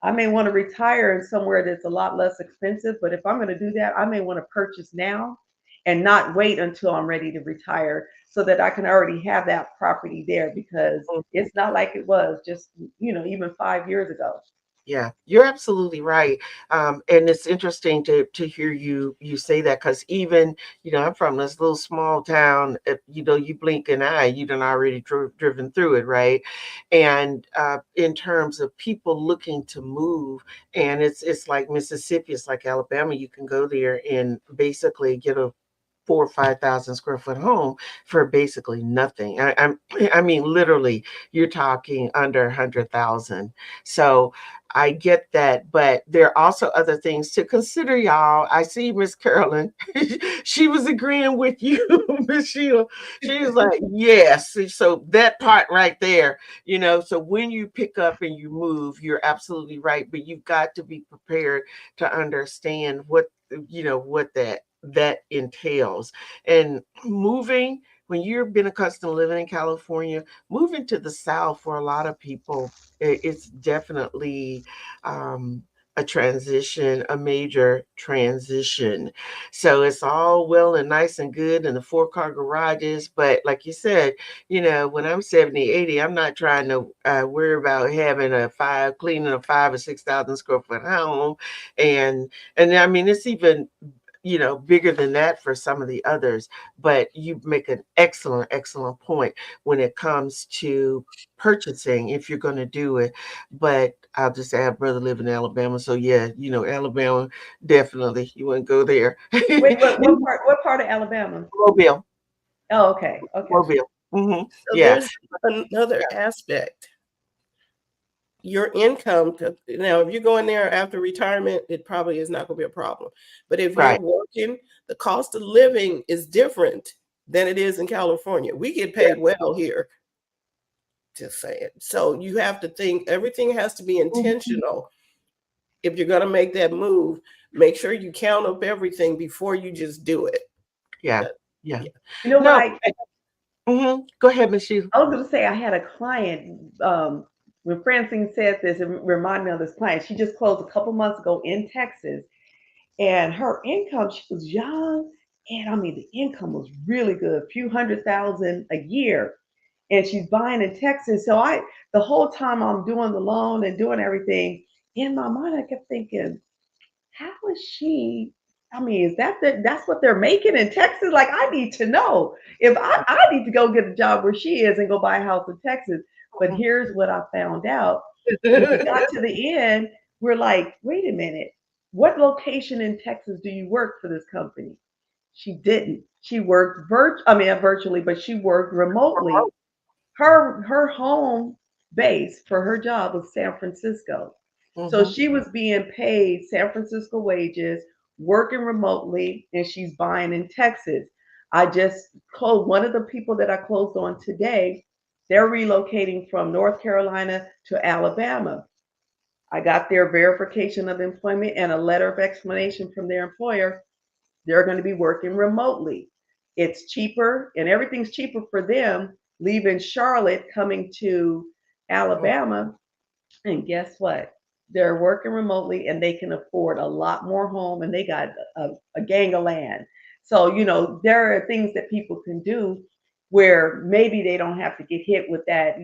I may want to retire in somewhere that's a lot less expensive, but if I'm going to do that, I may want to purchase now and not wait until I'm ready to retire so that I can already have that property there, because it's not like it was just, even 5 years ago. Yeah, you're absolutely right. And it's interesting to hear you say that, because even, I'm from this little small town. You blink an eye, you done already driven through it, right? And in terms of people looking to move, and it's like Mississippi, it's like Alabama. You can go there and basically get a 4 or 5,000 square foot home for basically nothing. I mean, literally, you're talking under 100,000. So I get that, but there are also other things to consider, y'all. I see Miss Carolyn. She was agreeing with you, Miss Sheila. She was like, yes. So that part right there, so when you pick up and you move, you're absolutely right, but you've got to be prepared to understand what that entails. And moving, when you've been accustomed to living in California, moving to the South for a lot of people, it's definitely a transition, a major transition. So it's all well and nice and good in the 4-car garages, but like you said, when I'm 70, 80, I'm not trying to worry about having cleaning a 5 or 6,000 square foot home. And I mean, it's even bigger than that for some of the others. But you make an excellent point when it comes to purchasing, if you're going to do it. But I'll just say I have a brother live in Alabama. So yeah, Alabama, definitely you wouldn't go there. Wait, what part of Alabama? Mobile. Oh, okay. Mobile. Mm-hmm. So Yes. there's another aspect. Your income, now, if you're going there after retirement, it probably is not going to be a problem. But if you're working, the cost of living is different than it is in California. We get paid well here. Just saying. So you have to think everything has to be intentional. If you're going to make that move, make sure you count up everything before you just do it. Yeah. You know what? Go ahead, Ms. Sheila. I was going to say I had a client. When Francine said this, it reminded me of this client. She just closed a couple months ago in Texas, and her income, she was young, and I mean, the income was really good, a few $100,000 a year. And she's buying in Texas. So the whole time I'm doing the loan and doing everything, in my mind, I kept thinking, how is she? I mean, that's what they're making in Texas? Like, I need to know if I need to go get a job where she is and go buy a house in Texas. But here's what I found out. When we got to the end, we're like, wait a minute, what location in Texas do you work for this company? She didn't. She worked virtually, but she worked remotely. Her home base for her job was San Francisco. So she was being paid San Francisco wages, working remotely, and she's buying in Texas. I just closed one of the people that I closed on today. They're relocating from North Carolina to Alabama. I got their verification of employment and a letter of explanation from their employer. They're going to be working remotely. It's cheaper and everything's cheaper for them leaving Charlotte, coming to Alabama. And guess what? They're working remotely and they can afford a lot more home, and they got a gang of land. So, there are things that people can do where maybe they don't have to get hit with that,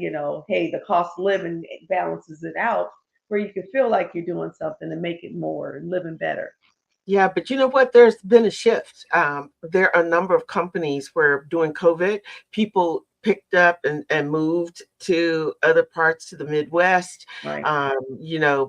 hey, the cost of living balances it out, where you can feel like you're doing something and make it more and living better. Yeah, but you know what? There's been a shift. There are a number of companies where during COVID, people picked up and moved to other parts to the Midwest, Right.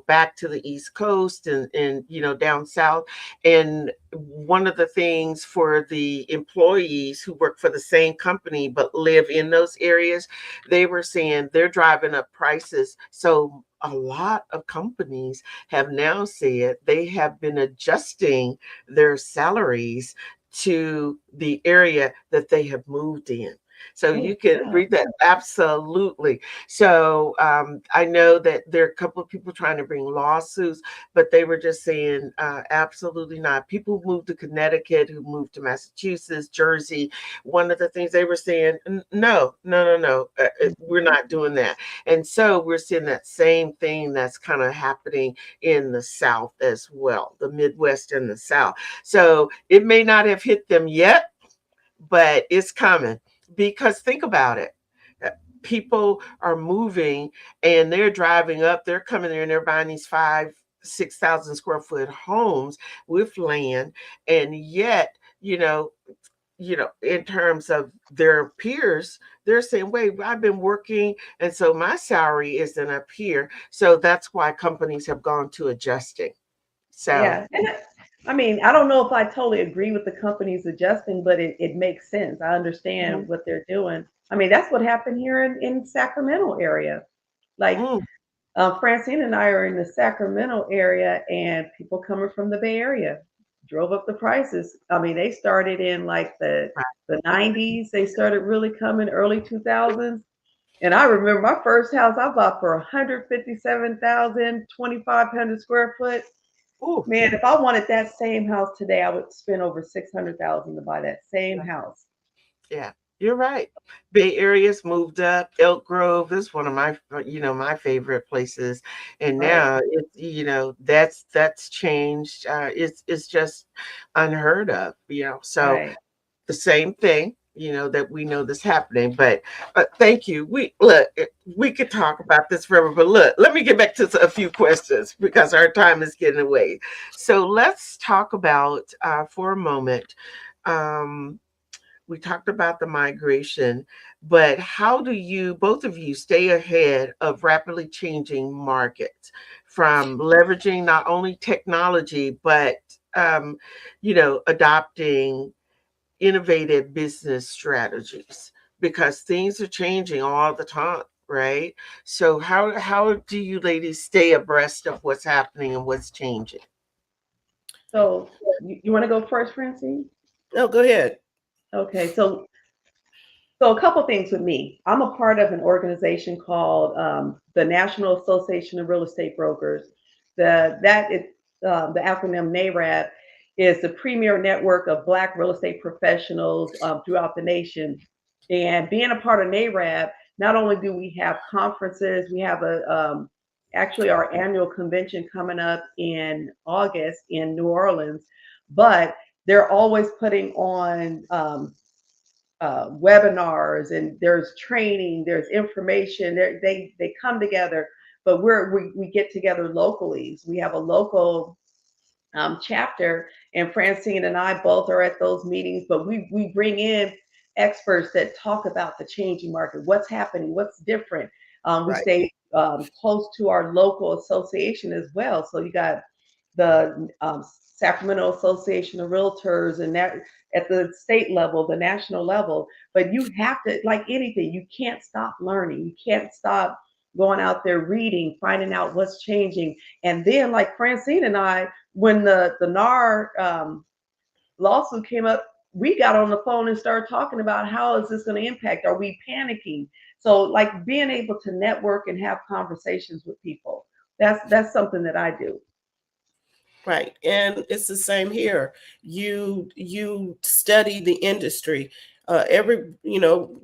Back to the East Coast and down south. And one of the things for the employees who work for the same company but live in those areas, they were saying they're driving up prices. So a lot of companies have now said they have been adjusting their salaries to the area that they have moved in. So you can read that. Absolutely. So I know that there are a couple of people trying to bring lawsuits, but they were just saying absolutely not. People who moved to Connecticut, who moved to Massachusetts, Jersey, one of the things they were saying, no, we're not doing that. And so we're seeing that same thing that's kind of happening in the South as well, the Midwest and the South. So it may not have hit them yet, but it's coming. Because think about it. People are moving and they're driving up, they're coming there and they're buying these 5,000-6,000 square foot homes with land. And yet, in terms of their peers, they're saying, wait, I've been working. And so my salary isn't up here. So that's why companies have gone to adjusting. So yeah. I mean, I don't know if I totally agree with the companies adjusting, but it makes sense. I Mhm. understand what they're doing. I mean, that's what happened here in Sacramento area. Like Mm, Francine and I are in the Sacramento area, and people coming from the Bay Area drove up the prices. I mean, they started in like right. the 90s. They started really coming early 2000s. And I remember my first house I bought for 157,000, 2,500 square foot. Ooh, Man, if I wanted that same house today, I would spend over 600,000 to buy that same house. yeah, you're right. Bay Area's moved up. Elk Grove is one of my, my favorite places, and Right, now that's changed. It's just unheard of. So right. the same thing. That we know this happening, but thank you. We could talk about this forever, but look, let me get back to a few questions because our time is getting away. So let's talk about for a moment. Um, we talked about the migration, but how do you, both of you, stay ahead of rapidly changing markets from leveraging not only technology, but, adopting innovative business strategies? Because things are changing all the time, right? So how do you ladies stay abreast of what's happening and what's changing? So you want to go first, Francine? No, go ahead. Okay, so a couple things with me. I'm a part of an organization called the National Association of Real Estate Brokers. The acronym NAREB is the premier network of Black real estate professionals throughout the nation. And being a part of NAREB, not only do we have conferences, we have actually our annual convention coming up in August in New Orleans, but they're always putting on webinars, and there's training, there's information. They come together, but we get together locally. So we have a local chapter, and Francine and I both are at those meetings. But we bring in experts that talk about the changing market, what's happening, what's different. We Right. stay close to our local association as well. So you got the Sacramento Association of Realtors, and that at the state level, the national level. But you have to, like anything, you can't stop learning. You can't stop going out there reading, finding out what's changing. And then, like Francine and I, when the NAR lawsuit came up, we got on the phone and started talking about how is this going to impact? Are we panicking? So, like being able to network and have conversations with people. That's something that I do. Right. And it's the same here. You study the industry.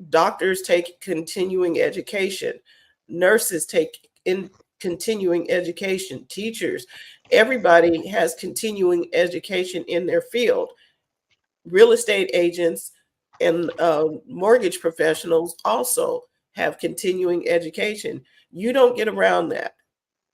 Doctors take continuing education. Nurses take in continuing education. Teachers, everybody has continuing education in their field. Real estate agents and mortgage professionals also have continuing education. You don't get around that.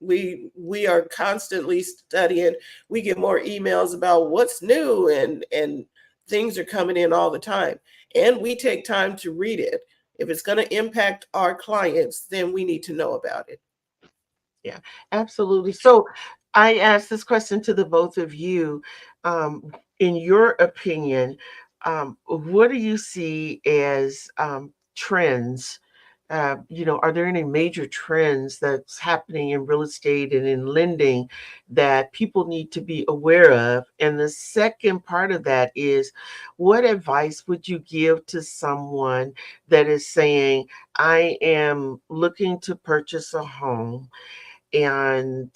We are constantly studying. We get more emails about what's new, and things are coming in all the time, and we take time to read it. If it's going to impact our clients, then we need to know about it. Yeah, absolutely. So I asked this question to the both of you. In your opinion, what do you see as trends? Are there any major trends that's happening in real estate and in lending that people need to be aware of? And the second part of that is, what advice would you give to someone that is saying, I am looking to purchase a home, and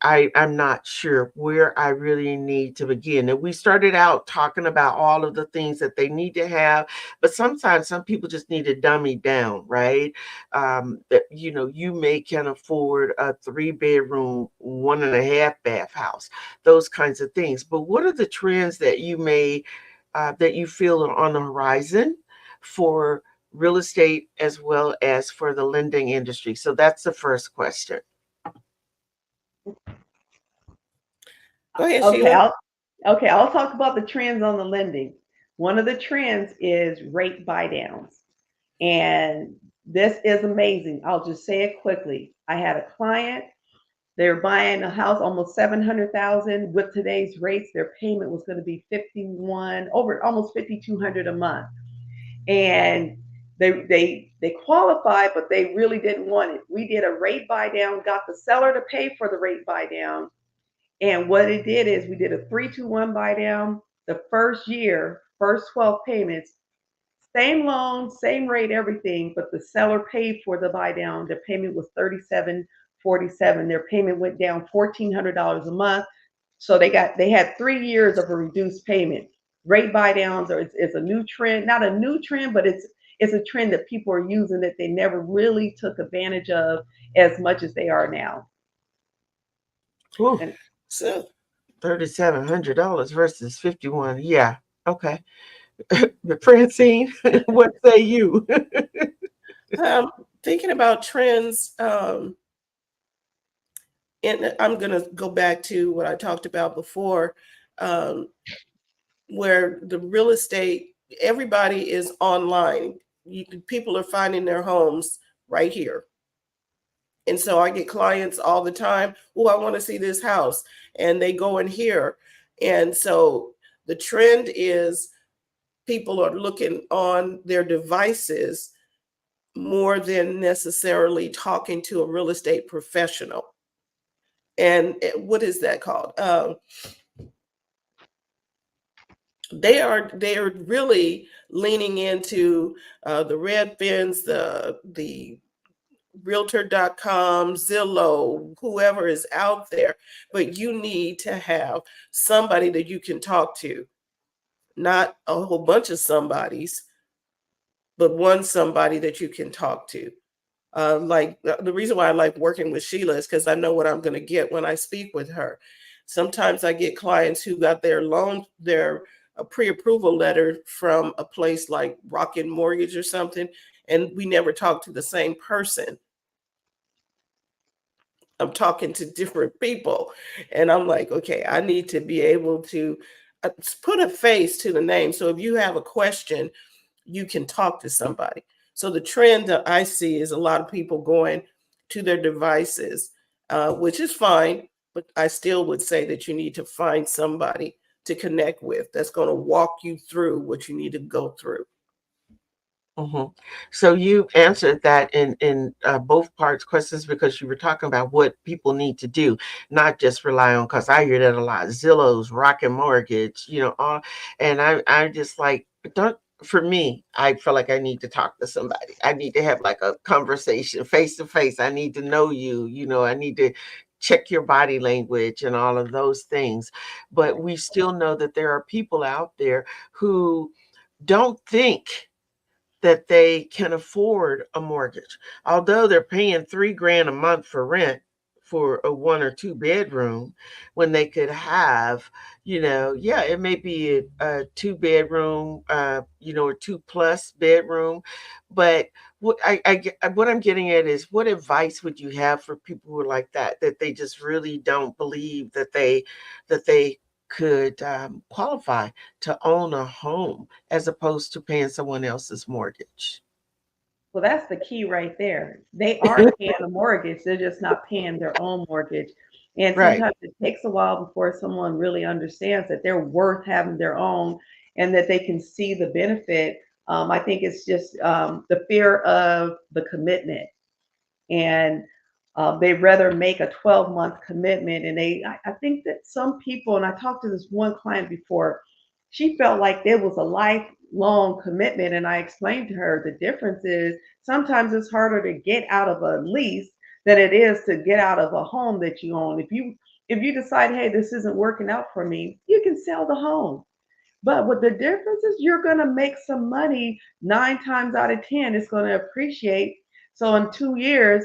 I'm not sure where I really need to begin? And we started out talking about all of the things that they need to have, but sometimes some people just need to dummy down, right? That you may can afford a 3-bedroom, 1.5 bath house, those kinds of things. But what are the trends that that you feel are on the horizon for real estate as well as for the lending industry? So that's the first question. Go ahead, Okay, Sheila. I'll talk about the trends on the lending. One of the trends is rate buy downs. And this is amazing. I'll just say it quickly. I had a client They're buying a house almost 700,000. With today's rates, their payment was going to be 51 over almost 5,200 a month. And they qualified, but they really didn't want it. We did a rate buy down, got the seller to pay for the rate buy down. And what it did is we did a 3-2-1 buy down. The first year, first 12 payments, same loan, same rate, everything, but the seller paid for the buy down. Their payment was $37.47. Their payment went down $1,400 a month. So they had 3 years of a reduced payment. Rate buy downs is a new trend, not a new trend, but it's a trend that people are using that they never really took advantage of as much as they are now. Ooh, And So, $3,700 versus 51. Yeah. Okay. Francine, what say you? thinking about trends, and I'm going to go back to what I talked about before, where the real estate, everybody is online. People are finding their homes right here. And so I get clients all the time, oh, I want to see this house. And they go in here. And so the trend is people are looking on their devices more than necessarily talking to a real estate professional. And what is that called? They are really leaning into the Redfins, the Realtor.com, Zillow, whoever is out there, but you need to have somebody that you can talk to, not a whole bunch of somebodies, but one somebody that you can talk to. Like the reason why I like working with Sheila is because I know what I'm going to get when I speak with her. Sometimes I get clients who got their loan, their pre-approval letter from a place like Rocket Mortgage or something, and we never talk to the same person. I'm talking to different people, and I'm like, okay, I need to be able to put a face to the name. So if you have a question, you can talk to somebody. So the trend that I see is a lot of people going to their devices, which is fine, but I still would say that you need to find somebody to connect with that's going to walk you through what you need to go through. Mm-hmm. So you answered that in both parts questions because you were talking about what people need to do, not just rely on. Because I hear that a lot. Zillow's, Rocket Mortgage, all, and I just like don't. For me, I feel like I need to talk to somebody. I need to have like a conversation face to face. I need to know you. I need to check your body language and all of those things. But we still know that there are people out there who don't think that they can afford a mortgage. Although they're paying $3,000 a month for rent for a 1 or 2 bedroom, when they could have, it may be a 2 bedroom, a 2+ bedroom. But what what I'm getting at is, what advice would you have for people who are like that they just really don't believe that they could qualify to own a home as opposed to paying someone else's mortgage? well, that's the key right there. They are paying a mortgage, they're just not paying their own mortgage. And Right. sometimes it takes a while before someone really understands that they're worth having their own and that they can see the benefit. I think it's just the fear of the commitment. And they'd rather make a 12-month commitment. And I think that some people, and I talked to this one client before, she felt like there was a lifelong commitment. And I explained to her the difference is sometimes it's harder to get out of a lease than it is to get out of a home that you own. If you decide, hey, this isn't working out for me, you can sell the home. But what the difference is, you're going to make some money 9 times out of 10. It's going to appreciate. So in 2 years,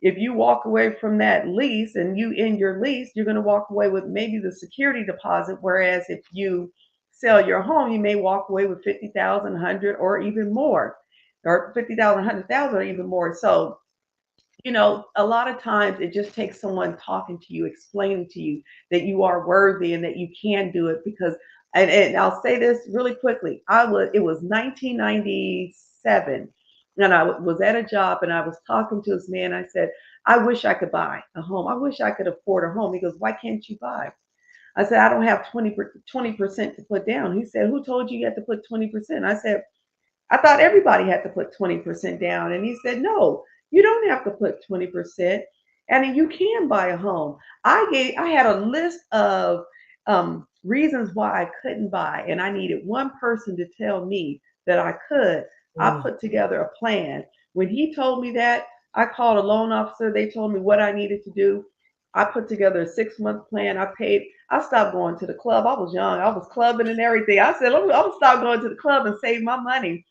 if you walk away from that lease and you end your lease, you're going to walk away with maybe the security deposit. Whereas if you sell your home, you may walk away with 50,000, 100, or even more, or 50,000, 100,000, or even more. So a lot of times it just takes someone talking to you, explaining to you that you are worthy and that you can do it. Because, and I'll say this really quickly, it was 1997, And I was at a job and I was talking to this man. I said, I wish I could buy a home. I wish I could afford a home. He goes, why can't you buy? I said, I don't have 20% to put down. He said, who told you had to put 20%? I said, I thought everybody had to put 20% down. And he said, no, you don't have to put 20%. And you can buy a home. I had a list of reasons why I couldn't buy, and I needed one person to tell me that I could. I Mm. put together a plan. When he told me that, I called a loan officer. They told me what I needed to do. I put together a 6-month plan. I stopped going to the club. I was young. I was clubbing and everything. I said, I'm gonna stop going to the club and save my money.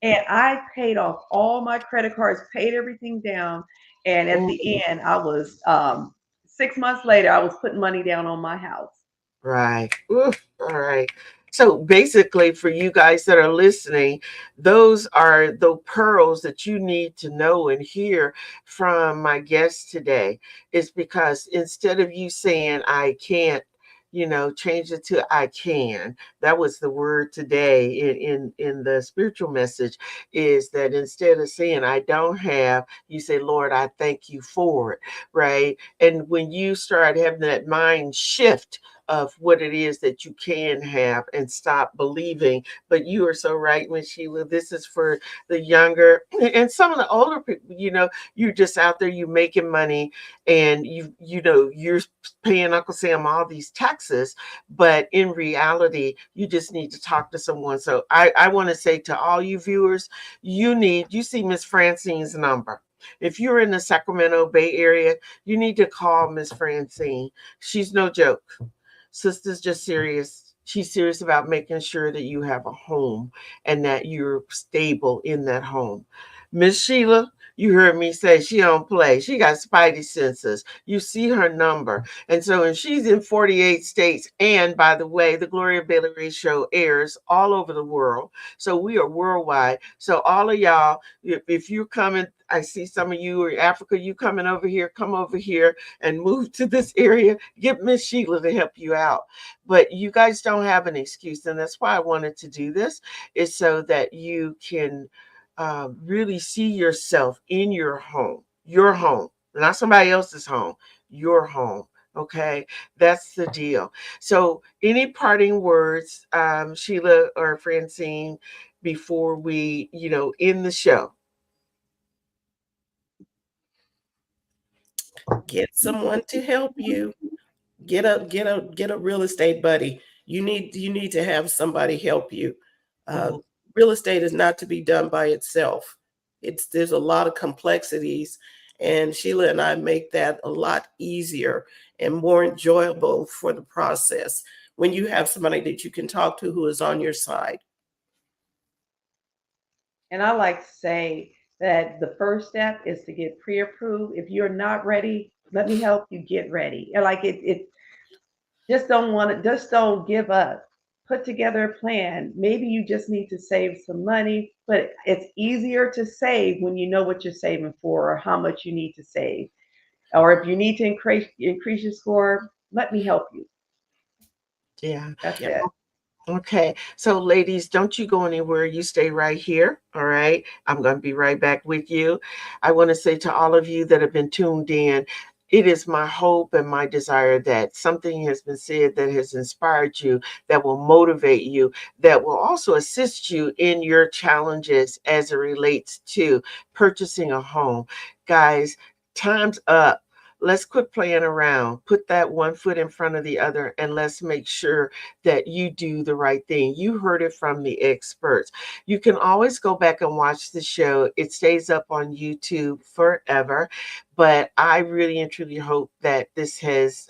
And I paid off all my credit cards, paid everything down. And at Mm. the end, I was 6 months later, I was putting money down on my house. Right. Oof. All right. So basically, for you guys that are listening, those are the pearls that you need to know and hear from my guest today. Is because instead of you saying, I can't, change it to I can. That was the word today in the spiritual message, is that instead of saying I don't have, you say, Lord, I thank you for it. Right. And when you start having that mind shift of what it is that you can have and stop believing. But you are so right, Miss Sheila. This is for the younger and some of the older people. You're just out there, you making money, and you're paying Uncle Sam all these taxes. But in reality, you just need to talk to someone. So I want to say to all you viewers, you see Miss Francine's number. If you're in the Sacramento Bay Area, you need to call Miss Francine. She's no joke. Sister's just serious. She's serious about making sure that you have a home and that you're stable in that home. Miss Sheila, you heard me say she don't play. She got spidey senses. You see her number. And so, and she's in 48 states. And by the way, the Gloria Balley-Ray show airs all over the world. So we are worldwide. So all of y'all, if you're coming, I see some of you are Africa, you coming over here, come over here and move to this area. Get Miss Sheila to help you out. But you guys don't have an excuse. And that's why I wanted to do this, is so that you can really see yourself in your home, not somebody else's home, your home. Okay, that's the deal. So, any parting words, Sheila or Francine, before we, end the show? Get someone to help you. Get a real estate buddy. You need to have somebody help you. Uh, Mhm. Real estate is not to be done by itself. There's a lot of complexities, and Sheila and I make that a lot easier and more enjoyable for the process when you have somebody that you can talk to who is on your side. And I like to say that the first step is to get pre-approved. If you're not ready, let me help you get ready. And like it just don't give up. Put together a plan. Maybe you just need to save some money, but it's easier to save when you know what you're saving for or how much you need to save. Or if you need to increase your score, let me help you. Yeah. That's Yeah. it. Okay. So, ladies, don't you go anywhere. You stay right here. All right. I'm going to be right back with you. I want to say to all of you that have been tuned in, it is my hope and my desire that something has been said that has inspired you, that will motivate you, that will also assist you in your challenges as it relates to purchasing a home. Guys, time's up. Let's quit playing around. Put that one foot in front of the other, and let's make sure that you do the right thing. You heard it from the experts. You can always go back and watch the show. It stays up on YouTube forever. But I really and truly hope that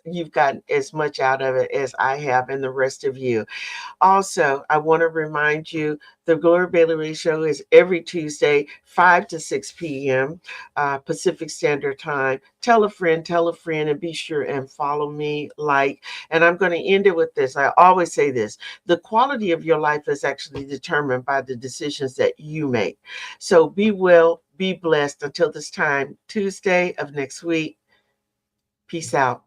you've gotten as much out of it as I have and the rest of you. Also, I want to remind you the Gloria Balley-Ray show is every Tuesday, 5 to 6 p.m. Pacific Standard Time. Tell a friend, and be sure and follow me, and I'm going to end it with this. I always say this: the quality of your life is actually determined by the decisions that you make. So be well, be blessed until this time, Tuesday of next week. Peace out.